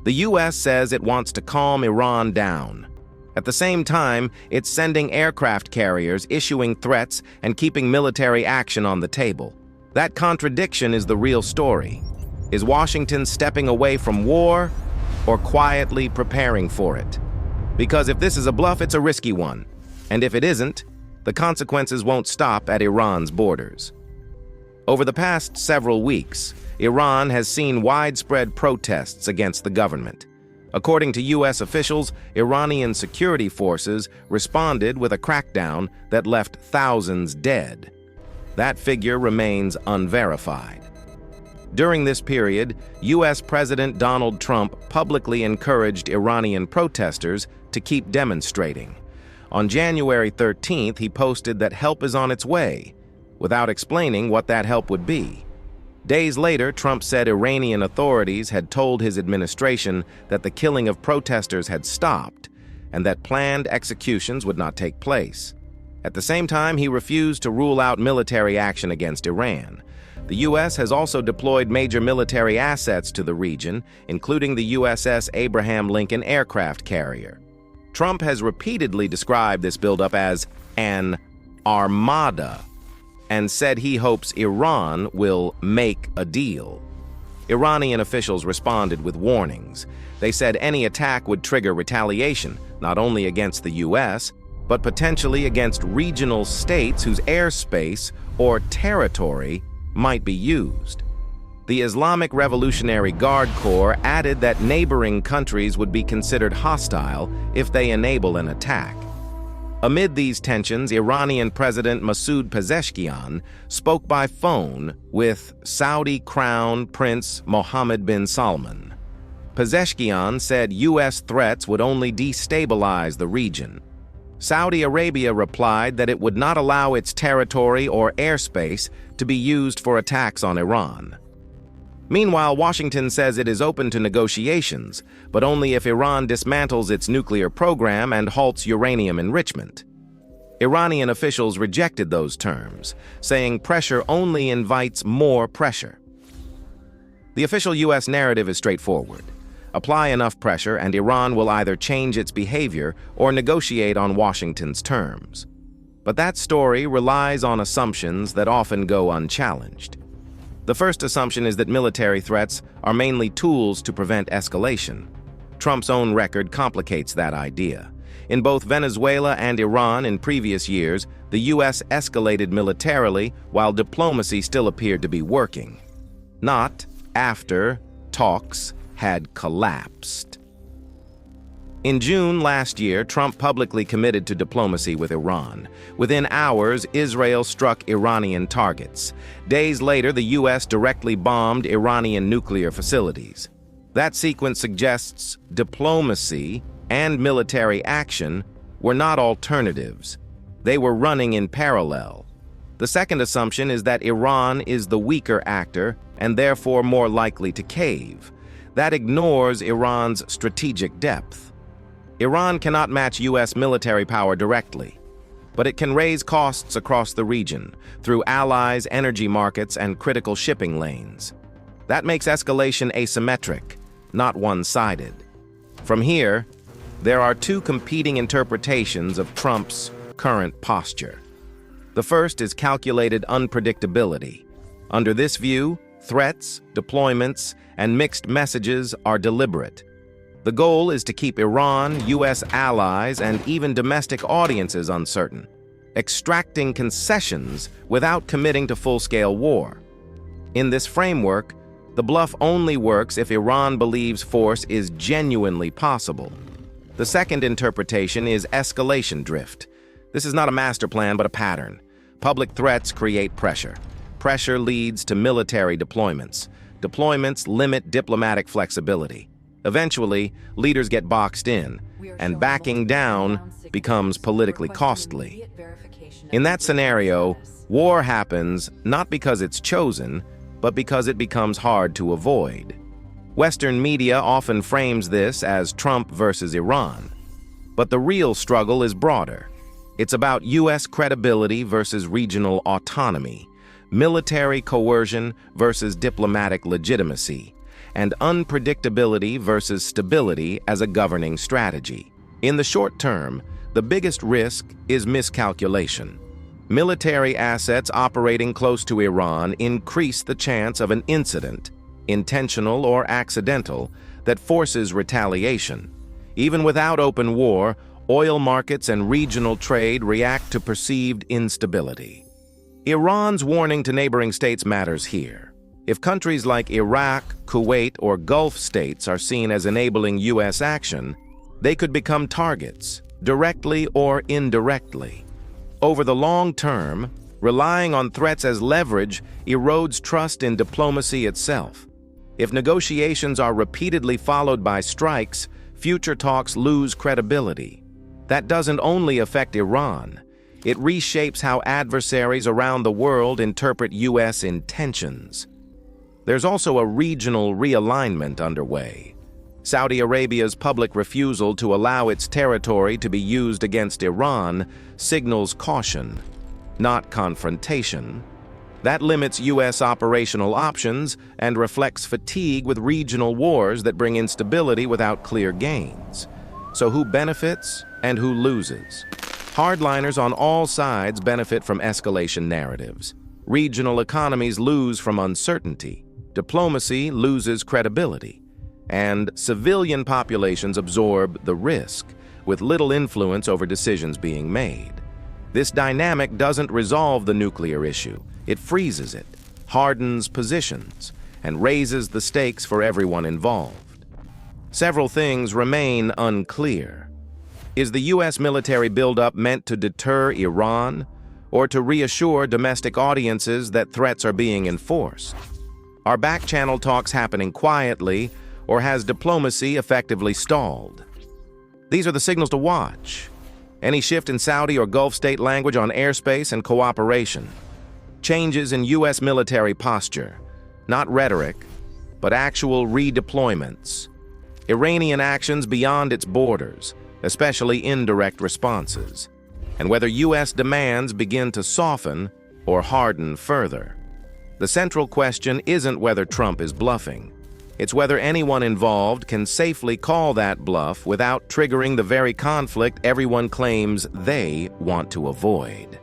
The U.S. says it wants to calm Iran down. At the same time, it's sending aircraft carriers, issuing threats, and keeping military action on the table. That contradiction is the real story. Is Washington stepping away from war or quietly preparing for it? Because if this is a bluff, it's a risky one. And if it isn't, the consequences won't stop at Iran's borders. Over the past several weeks, Iran has seen widespread protests against the government. According to U.S. officials, Iranian security forces responded with a crackdown that left thousands dead. That figure remains unverified. During this period, U.S. President Donald Trump publicly encouraged Iranian protesters to keep demonstrating. On January 13th, he posted that help is on its way, without explaining what that help would be. Days later, Trump said Iranian authorities had told his administration that the killing of protesters had stopped and that planned executions would not take place. At the same time, he refused to rule out military action against Iran. The U.S. has also deployed major military assets to the region, including the USS Abraham Lincoln aircraft carrier. Trump has repeatedly described this buildup as an armada and said he hopes Iran will make a deal. Iranian officials responded with warnings. They said any attack would trigger retaliation, not only against the U.S., but potentially against regional states whose airspace or territory might be used. The Islamic Revolutionary Guard Corps added that neighboring countries would be considered hostile if they enable an attack. Amid these tensions, Iranian President Masoud Pezeshkian spoke by phone with Saudi Crown Prince Mohammed bin Salman. Pezeshkian said U.S. threats would only destabilize the region. Saudi Arabia replied that it would not allow its territory or airspace to be used for attacks on Iran. Meanwhile, Washington says it is open to negotiations, but only if Iran dismantles its nuclear program and halts uranium enrichment. Iranian officials rejected those terms, saying pressure only invites more pressure. The official U.S. narrative is straightforward. Apply enough pressure and Iran will either change its behavior or negotiate on Washington's terms. But that story relies on assumptions that often go unchallenged. The first assumption is that military threats are mainly tools to prevent escalation. Trump's own record complicates that idea. In both Venezuela and Iran in previous years, the U.S. escalated militarily while diplomacy still appeared to be working. Not after talks had collapsed. In June last year, Trump publicly committed to diplomacy with Iran. Within hours, Israel struck Iranian targets. Days later, the U.S. directly bombed Iranian nuclear facilities. That sequence suggests diplomacy and military action were not alternatives. They were running in parallel. The second assumption is that Iran is the weaker actor and therefore more likely to cave. That ignores Iran's strategic depth. Iran cannot match U.S. military power directly, but it can raise costs across the region through allies, energy markets, and critical shipping lanes. That makes escalation asymmetric, not one-sided. From here, there are two competing interpretations of Trump's current posture. The first is calculated unpredictability. Under this view, threats, deployments, and mixed messages are deliberate. The goal is to keep Iran, U.S. allies, and even domestic audiences uncertain, extracting concessions without committing to full-scale war. In this framework, the bluff only works if Iran believes force is genuinely possible. The second interpretation is escalation drift. This is not a master plan, but a pattern. Public threats create pressure. Pressure leads to military deployments. Deployments limit diplomatic flexibility. Eventually, leaders get boxed in, and backing down becomes politically costly. In that scenario, war happens not because it's chosen, but because it becomes hard to avoid. Western media often frames this as Trump versus Iran. But the real struggle is broader. It's about U.S. credibility versus regional autonomy, military coercion versus diplomatic legitimacy, and unpredictability versus stability as a governing strategy. In the short term, the biggest risk is miscalculation. Military assets operating close to Iran increase the chance of an incident, intentional or accidental, that forces retaliation. Even without open war, oil markets and regional trade react to perceived instability. Iran's warning to neighboring states matters here. If countries like Iraq, Kuwait, or Gulf states are seen as enabling U.S. action, they could become targets, directly or indirectly. Over the long term, relying on threats as leverage erodes trust in diplomacy itself. If negotiations are repeatedly followed by strikes, future talks lose credibility. That doesn't only affect Iran. It reshapes how adversaries around the world interpret U.S. intentions. There's also a regional realignment underway. Saudi Arabia's public refusal to allow its territory to be used against Iran signals caution, not confrontation. That limits U.S. operational options and reflects fatigue with regional wars that bring instability without clear gains. So who benefits and who loses? Hardliners on all sides benefit from escalation narratives. Regional economies lose from uncertainty. Diplomacy loses credibility. And civilian populations absorb the risk, with little influence over decisions being made. This dynamic doesn't resolve the nuclear issue. It freezes it, hardens positions, and raises the stakes for everyone involved. Several things remain unclear. Is the U.S. military buildup meant to deter Iran, or to reassure domestic audiences that threats are being enforced? Are back-channel talks happening quietly, or has diplomacy effectively stalled? These are the signals to watch. Any shift in Saudi or Gulf state language on airspace and cooperation. Changes in U.S. military posture, not rhetoric, but actual redeployments. Iranian actions beyond its borders, especially indirect responses. And whether U.S. demands begin to soften or harden further. The central question isn't whether Trump is bluffing. It's whether anyone involved can safely call that bluff without triggering the very conflict everyone claims they want to avoid.